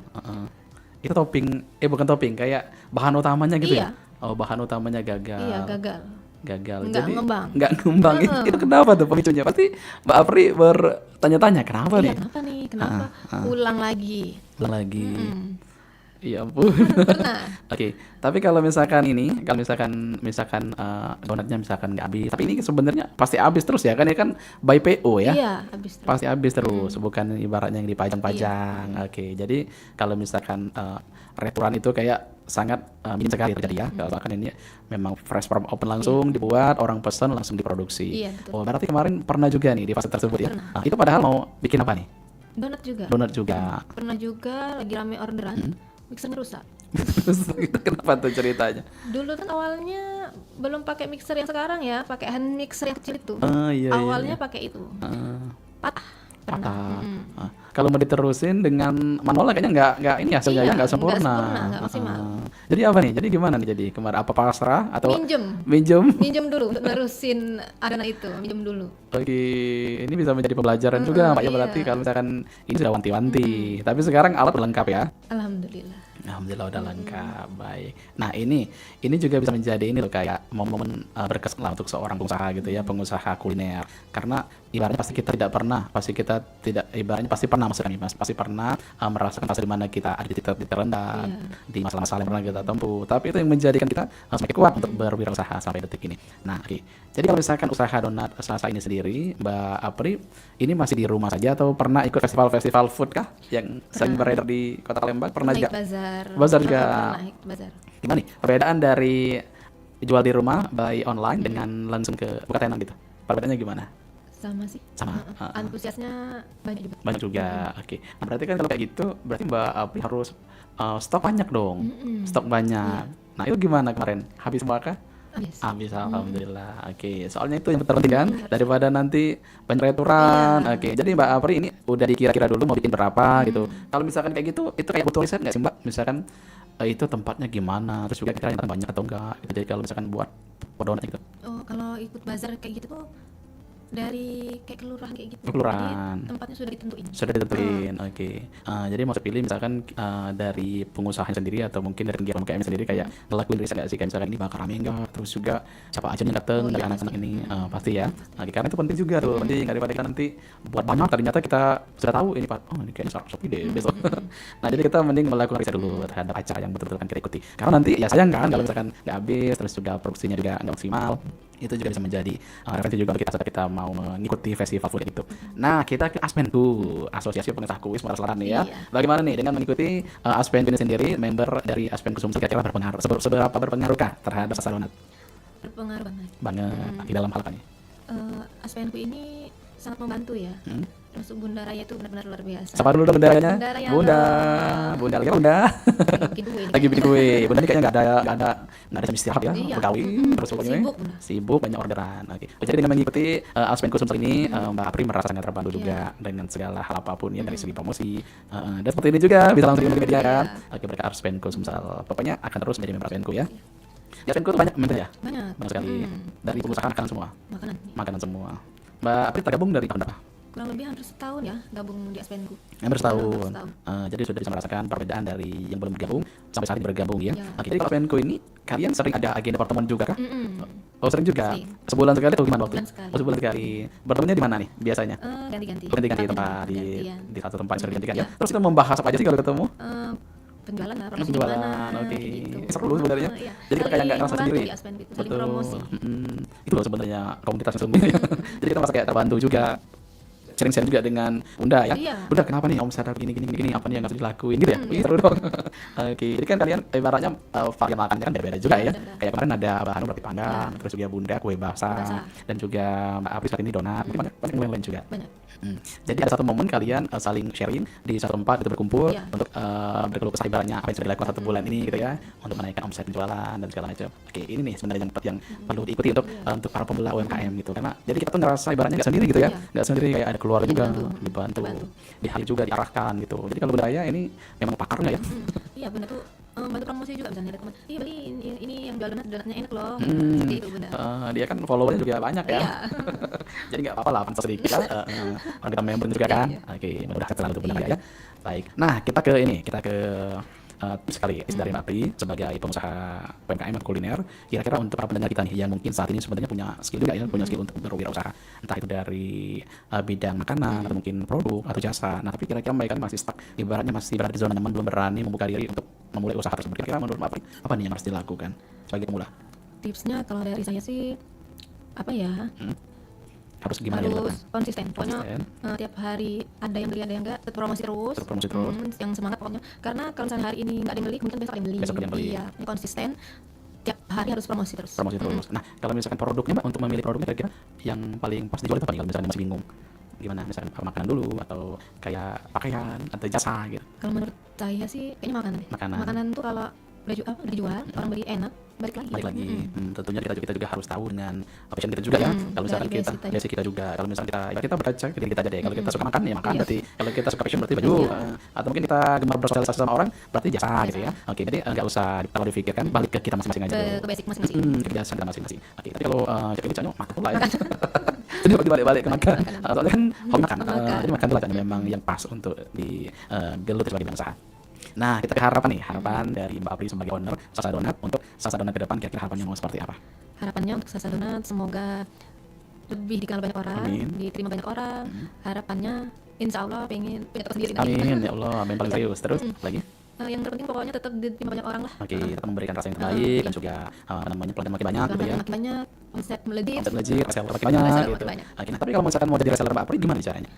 Itu topping, bukan topping, kayak bahan utamanya gitu Iya. ya? Oh, bahan utamanya gagal. Iya, gagal. Gagal. Nggak Jadi ngembang. nggak ngembang. Itu kenapa tuh pemicunya? Pasti Mbak Apri bertanya-tanya kenapa Iya, nih? kenapa nih? Kenapa? Ulang lagi. Ulang lagi. Iya ampun. Pernah. Oke, tapi kalau misalkan ini, kalau misalkan donatnya misalkan nggak habis, tapi ini sebenarnya pasti habis terus ya kan? Ya kan by PO ya? Iya, habis terus. Pasti habis terus, bukan ibaratnya yang dipajang-pajang. Oke, jadi kalau misalkan returan itu kayak sangat minim sekali terjadi ya. Kalau misalkan ini memang fresh from open langsung dibuat, orang pesan langsung diproduksi. Iya, betul. Oh, berarti kemarin pernah juga nih di fase tersebut ya? Nah, itu padahal mau bikin apa nih? Donat juga. Donat juga. Pernah juga lagi rame orderan, mixernya rusak. Terus itu kenapa tuh ceritanya? Dulu kan awalnya belum pakai mixer yang sekarang ya, pakai hand mixer yang kecil itu. Iya, Awalnya iya. pakai itu. Patah. Patah. Kalau mau diterusin dengan manual kayaknya nggak ini hasilnya ya nggak sempurna. nggak maksimal. Jadi apa nih? Jadi gimana nih jadi kemarin apa pasrah atau Minjem. Minjem dulu untuk nerusin adonan itu, minjem dulu. Oke, ini bisa menjadi pembelajaran juga Mbak ya, berarti kalau misalkan ini sudah wanti-wanti. Tapi sekarang alat udah lengkap ya. Alhamdulillah. Alhamdulillah udah lengkap, baik. Nah ini juga bisa menjadi ini loh kayak momen berkesan lah untuk seorang pengusaha gitu ya, pengusaha kuliner. Karena ibaratnya pasti kita pasti pernah maksudnya Mas, pasti pernah merasakan fase di mana kita ada di titik terendah, di masalah-masalah yang pernah kita tempuh. Tapi itu yang menjadikan kita semakin kuat untuk berwirausaha sampai detik ini. Nah, oke. Jadi kalau misalkan usaha donat Sasa ini sendiri, Mbak Apri, ini masih di rumah saja atau pernah ikut festival-festival food kah yang sering beredar di Kota Palembang? Pernah juga? Bazar juga. Pernah ikut bazar. Gimana nih perbedaan dari jual di rumah by online dengan langsung ke buka tenan gitu? Perbedaannya gimana? Sama sih. Sama. Antusiasnya banyak juga. Banyak juga. Oke. Nah, berarti kan kalau kayak gitu, berarti Mbak Apri harus stok banyak dong. Stok banyak. Nah, itu gimana kemarin? Habis semua kah? Habis, alhamdulillah. Oke, soalnya itu yang terpenting kan, daripada nanti banyak returan. Oke, jadi Mbak Apri ini udah dikira-kira dulu mau bikin berapa gitu. Kalau misalkan kayak gitu, itu kayak butuh riset nggak sih Mbak? Misalkan itu tempatnya gimana, terus juga kira-kira banyak atau enggak gitu. Jadi kalau misalkan buat donat gitu. Oh, kalau ikut bazar kayak gitu tuh dari kayak kelurahan kayak gitu. Kelurahan. Jadi tempatnya sudah ditentuin. Sudah ditentuin, oke. Jadi maksud pilih misalkan dari pengusaha sendiri atau mungkin dari kegiatan UMKM sendiri kayak ngelakuin riset nggak sih, kayak misalkan ini bakal rame nggak, terus juga siapa aja nih datang dari anak-anak ini, pasti ya. Oke, karena itu penting juga tuh, penting daripada kita nanti buat banyak ternyata kita sudah tahu ini Pak, oh ini kayaknya Shopee deh besok. Nah jadi kita mending melakukan riset dulu terhadap acara yang betul-betul akan kita ikuti. Karena nanti ya sayang kan kalau misalkan nggak habis, terus juga produksinya juga nggak maksimal. Itu juga bisa menjadi referensi juga bagi kita saat kita mau mengikuti festival food itu. Nah, kita ke Aspenku, Asosiasi Pengusaha Kuis Sumatera Selatan nih ya. Bagaimana nih dengan mengikuti Aspenku ini sendiri, member dari Aspenku Sumsel kira-kira berpengaruh, seberapa berpengaruhkah terhadap Sasa Donat? Berpengaruh banget. Banget di dalam hal apa nih? Aspenku ini sangat membantu ya. Termasuk Bunda Raya itu benar-benar luar biasa. Siapa dulu bundanya? Bunda Raya. Bunda lagi Bunda. Lagi bikin kue. Lagi bikin kue. Bunda ini kayaknya nggak ada jam istirahat ya, Iya. pegawai terus pokoknya Sibuk, Bunda. sibuk, banyak orderan. Oke. Jadi dengan mengikuti Aspenku Sumsel ini, Mbak Apri merasa sangat terbantu juga dengan segala hal apapun ya, dari segi promosi. Dan seperti ini juga bisa langsung di media kan. Oke, mereka Aspenku Sumsel. Pokoknya akan terus menjadi member Aspenku ya. Di Aspenku tuh banyak member ya. Banyak. Banyak sekali. Dari pengusaha makanan semua. Makanan. Makanan semua. Mbak Apri tergabung dari tahun berapa? Kurang lebih hampir setahun ya gabung di Aspenku. Hampir setahun. Setahun. Jadi sudah bisa merasakan perbedaan dari yang belum bergabung sampai saat ini bergabung ya. Ya. Oke, jadi kalau Aspenku ini kalian sering ada agenda pertemuan juga kah? Oh sering juga. Sering. Sebulan sekali atau gimana waktu? Sebulan sekali. Oh sebulan sekali. Bertemunya di mana nih biasanya? Ganti-ganti. Ganti-ganti Tempatnya tempat gantian. di satu tempat sering gantikan ya. Ya. Terus kita membahas apa aja sih kalau ketemu? Penjualan lah, promosi Penjualan, gimana, oke. gitu. Seru sebenarnya. Iya. Jadi kita kayak nggak ngerasa Saling sendiri. membantu di Aspenku itu, saling promosi. Itu loh sebenarnya komunitas sesungguhnya. Jadi kita merasa kayak terbantu juga. Sharing-sharing juga dengan Bunda ya. Iya. Bunda kenapa nih omset gini apa nih yang harus dilakuin gitu ya? Wih, seru dong. Oke, jadi kan kalian ibaratnya varian makannya kan beda-beda juga ya. Beda-beda. Kayak kemarin ada Mbak Hanum roti panggang, terus juga Bunda kue basah, dan juga Mbak Apri saat ini donat. Mungkin banyak yang lain juga. Banyak. Jadi ada satu momen kalian saling sharing di satu tempat itu berkumpul Iya. untuk berkeluh kesah ibaratnya apa yang sudah dilakukan satu bulan ini gitu ya, untuk menaikkan omset penjualan dan segala macam. Oke, ini nih sebenarnya yang perlu diikuti untuk para pemula UMKM gitu, karena jadi kita tuh ngerasa ibaratnya nggak sendiri gitu ya, Iya. nggak sendiri, kayak ada keluarga juga Dibantu. dibantu, dihari juga, diarahkan gitu. Jadi kalau budaya ini memang pakarnya ya. Iya, Bunda tuh bantu promosi juga, misalnya ada teman, "Ih, beli ini yang jual donatnya enak loh." Hmm. Seperti itu, Bunda. Dia kan followernya juga banyak ya. Iya. Jadi nggak apa-apa lah, pantas sedikit ya. Orang kita member juga kan. Iya. Oke, mudah-mudahan selalu itu benar ya. Baik. Nah, kita ke sekali dari Mbak Pri sebagai pengusaha UMKM kuliner. Kira-kira untuk para pendengar kita nih yang mungkin saat ini sebenarnya punya skill juga ya, punya skill untuk berwirausaha, entah itu dari bidang makanan atau mungkin produk atau jasa. Nah, tapi kira-kira mereka masih stuck, ibaratnya masih berada di zona nyaman, belum berani membuka diri untuk memulai usaha tersebut. Kira-kira menurut Mbak Pri apa nih yang harus dilakukan sebagai pemula? Tipsnya kalau dari saya sih apa ya? Harus gimana ya, Harus konsisten. Pokoknya Konsisten. Tiap hari ada yang beli, ada yang enggak, tetap promosi terus. Tetap promosi terus. Yang semangat pokoknya. Karena kalau misalnya hari ini enggak ada yang beli, mungkin besok ada yang beli. Besok ada yang beli. Iya, ini konsisten. Tiap hari harus promosi terus. Promosi terus. Nah, kalau misalkan produknya Mbak, untuk memilih produknya kira-kira yang paling pas dijual itu apa nih kalau misalnya masih bingung? Gimana? Misalnya makanan dulu atau kayak pakaian atau jasa gitu. Kalau menurut saya sih kayaknya makanan deh. Makanan. Makanan tuh kalau udah dijual, orang beli enak, balik lagi. Balik lagi. Tentunya kita juga harus tahu dengan passion kita juga ya. Kalau misalkan dari kita basic kita juga, kalau misalkan kita berkaca ke diri kita aja deh. Kalau kita suka makan ya makan, Iya. berarti kalau kita suka fashion berarti baju. Atau mungkin kita gemar bersosialisasi sama orang berarti jasa gitu ya. Oke, jadi nggak usah kalau dipikirkan, balik ke kita masing-masing aja dulu. Ke basic masing-masing. Kebiasaan kita masing-masing. Oke, tapi kalau jadi bicaranya makan pula ya. Jadi balik ke makan. Soalnya kan hobi makan. Jadi makan adalah memang yang pas untuk digeluti sebagai bidang usaha. Nah, kita ke harapan dari Mbak Apri sebagai owner Sasa Donat untuk Sasa Donat ke depan, kira-kira harapannya mau seperti apa? Harapannya untuk Sasa Donat semoga lebih dikenal banyak orang, Amin. diterima banyak orang. Harapannya insya Allah pengen punya toko sendiri. Amin ya Allah, amin paling serius. Terus lagi? Yang terpenting pokoknya tetap diterima banyak orang lah. Oke, tetap memberikan rasa yang terbaik dan juga pelanggan makin banyak gitu ya. Makin banyak, omset melejit. Omset melejit, reseller makin banyak Reseller gitu. makin banyak. Oke, nah tapi kalau misalkan mau jadi reseller Mbak Apri gimana caranya?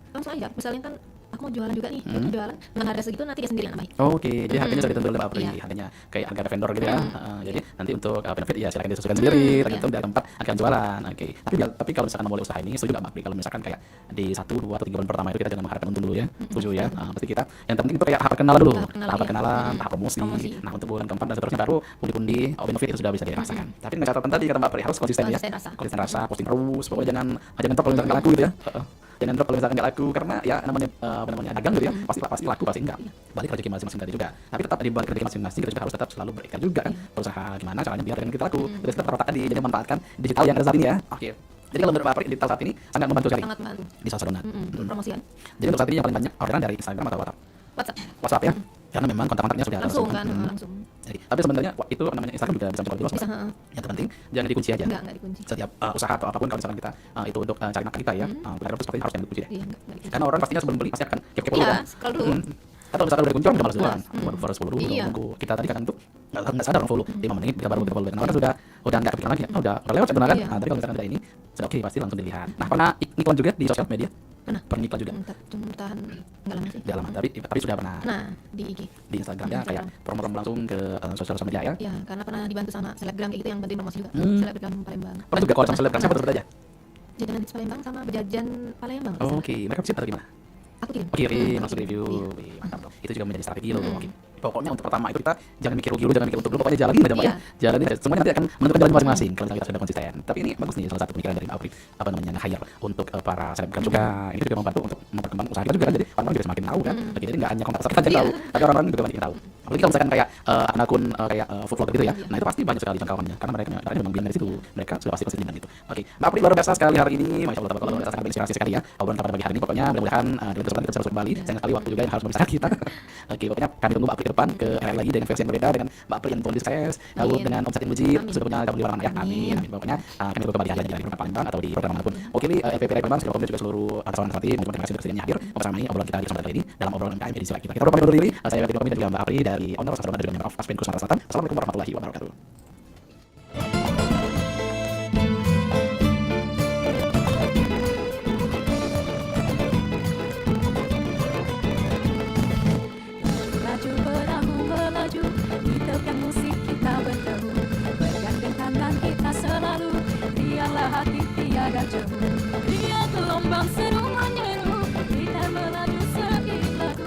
Langsung aja, misalnya kan aku mau jualan juga nih, aku jualan dengan harga segitu nanti dia sendiri yang nambahin. Oke, jadi harganya sudah ditentukan oleh Mbak Apri. Iya. Harganya kayak harga vendor gitu ya. Jadi nanti untuk benefit ya silakan disesuaikan sendiri, tergantung dari tempat akan jualan. Oke. Tapi kalau misalkan mulai usaha ini, setuju nggak Mbak Apri kalau misalkan kayak di 1, 2 atau 3 bulan pertama itu kita jangan mengharapkan untung dulu ya. Setuju ya. Pasti kita yang penting itu kayak tahap kenalan dulu. Tahap kenalan, tahap promosi. Nah, untuk bulan keempat dan seterusnya baru pundi-pundi benefit itu sudah bisa dirasakan. Tapi dengan catatan tadi kata Mbak Apri harus konsisten ya. Konsisten rasa, posting terus. Pokoknya jangan drop kalau misalkan nggak laku gitu ya. Jangan drop kalau misalkan nggak laku, karena ya namanya dagang gitu ya, pasti laku pasti enggak. Balik rezeki masing-masing tadi juga. Tapi tetap di balik rezeki masing-masing kita juga harus tetap selalu berikhtiar juga kan. Berusaha gimana caranya biar dengan kita laku. Terus tetap tadi jadi manfaatkan digital yang ada saat ini ya. Oke. Jadi kalau menurut Pak Apri di saat ini sangat membantu sekali Sangat membantu. di Salsa Donat. Promosian. Jadi untuk saat ini yang paling banyak orderan dari Instagram atau WhatsApp? WhatsApp. WhatsApp ya, karena memang kontak-kontaknya sudah Langsung ada. kan, langsung. Jadi, tapi sebenarnya itu namanya Instagram juga bisa mencoba Bisa, Yang terpenting jangan dikunci aja. Enggak dikunci. Setiap usaha atau apapun kalau misalkan kita itu untuk cari nafkah kita ya, benar itu seperti harus jangan dikunci deh. Iya, enggak dikunci. Karena orang pastinya sebelum beli pasti akan kepo dulu Iya, kan. scroll dulu. Atau misalkan udah dikunci udah malas duluan. Malas. Waduh, harus follow dulu. Iya. Nunggu. Kita tadi kadang tuh nggak sadar follow 5 menit kita baru kita follow. Karena sudah nggak kepikiran lagi. Udah lewat sebenarnya kan. Iya. Nah, tapi kalau misalkan udah ini sudah oke pasti langsung dilihat. Nah, pernah iklan juga di sosial media? Pernah. Pernah iklan juga. Cuma tahan enggak lama sih. Udah lama, tapi sudah pernah Nah, di IG. di Instagram ya, Instagram. kayak promo-promo langsung ke sosial media ya. Ya, karena pernah dibantu sama selebgram kayak gitu yang bantuin promosi juga. Selebgram Palembang. Pernah juga kalau sama selebgram siapa tersebut aja? Jajanan hits Palembang sama Bejajan Palembang. Oke, mereka siapa atau gimana? Aku kirim. Oke, langsung review. Iya. Wih, mantap dong. Itu juga menjadi strategi loh. Oke. Pokoknya untuk pertama itu kita jangan mikir rugi dulu, jangan mikir untung dulu, pokoknya jalanin aja Mbak ya. Iya. Jalanin aja. Semuanya nanti akan menentukan jalan masing-masing kalau kita sudah konsisten. Tapi ini bagus nih salah satu pemikiran dari Mbak Apri, apa namanya, nge-hire untuk para selebgram juga. Ini juga membantu untuk memperkembang usaha kita juga kan. Jadi orang-orang juga semakin tahu kan. Oke, jadi nggak hanya kontak kita yang tahu, tapi orang-orang juga banyak yang tahu. Apalagi kalau misalkan kayak akun kayak food vlogger gitu ya. Nah, itu pasti banyak sekali jangkauannya karena mereka memang bilang dari situ. Mereka sudah pasti konsisten dengan itu. Oke, Mbak Apri luar biasa sekali hari ini. Masya Allah, luar biasa, sangat inspirasi sekali ya. Obrolan pada pagi hari ini pokoknya mudah-mudahan di kesempatan kita bisa kembali. Sayang sekali waktu juga yang harus memisahkan kita. Oke, pokoknya kami tunggu Mbak Apri ke depan ke RR lagi dengan versi yang berbeda, dengan Mbak Apri yang tulis sukses, lalu dengan omset yang mujib, sudah punya kamu di mana ya. Amin. Amin. Pokoknya kami tunggu kembali lagi di Palembang atau di program manapun. Oke, LPP Palembang segala dan juga seluruh kawan nanti terima kasih untuk kesediaannya hadir bersama ini obrolan kita di kesempatan kali ini dalam obrolan MKM edisi kita. Kita pamit undur diri. Saya Ferdi Pamit dan juga Mbak Apri dari owner Salsa Donat dan juga member of Aspen Sumatera Selatan. Assalamualaikum warahmatullahi wabarakatuh. Laju perahu melaju, di tepian musik kita bertemu. Bergandeng tangan kita selalu, rianglah hati tiada jemu. Dia gelombang seru menyeru, kita melaju seiring lagu.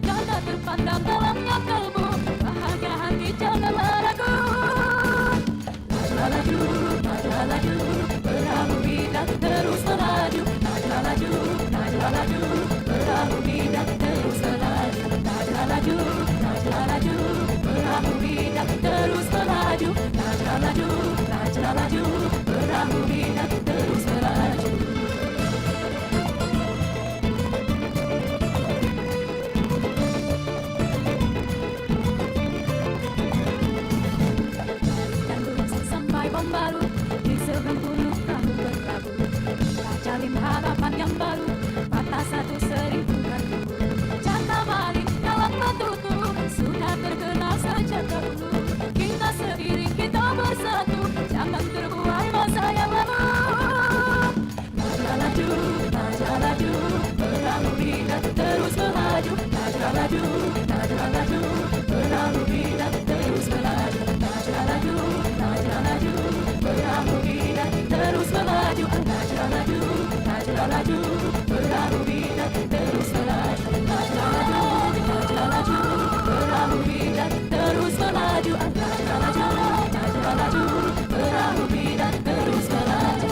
Dan tak terpandang dalamnya kalbu, bahagia hati janganlah ragu. Lajulah laju, lajulah laju, perahu kita terus melaju. Lajulah laju, lajulah laju, perahu kita terus melaju. Lajulah laju, lajulah laju, perahu kita terus melaju. Lajulah laju, lajulah laju, perahu kita terus melaju. Dan berusung sampai Bombaru, di seberang gunung kamu berlabuh. Kita jalin harapan yang baru, patah satu seribu kali. Canda balik dalam batutu, sudah terkenal sejak dahulu. Kita seiring, kita bersatu, jangan terbuai masa yang lalu. Lajulah laju, lajulah laju, perahu kita terus melaju. Lajulah laju, lajulah laju, perahu kita terus melaju. Lajulah laju, lajulah laju, perahu kita terus melaju. Lajulah laju, lajulah laju, perahu kita terus melaju. Lajulah laju, lajulah laju, perahu kita terus melaju. Lajulah laju, lajulah laju, perahu kita terus melaju.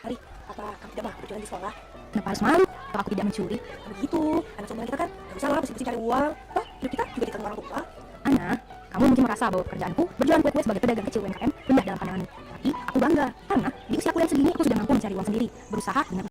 Ari, apa kamu tidak mau berjualan di sekolah? Kenapa harus malu kalau aku tidak mencuri? Begitu, anak seumuran kita kan gak usah lah pusing-pusing cari uang. Toh, hidup kita juga ditanggung orang tua. Ana, kamu mungkin merasa bahwa pekerjaanku berjualan kue-kue sebagai pedagang kecil UMKM rendah dalam pandanganmu. Tapi aku bangga karena di usiaku yang segini aku sudah mampu mencari uang sendiri, berusaha dengan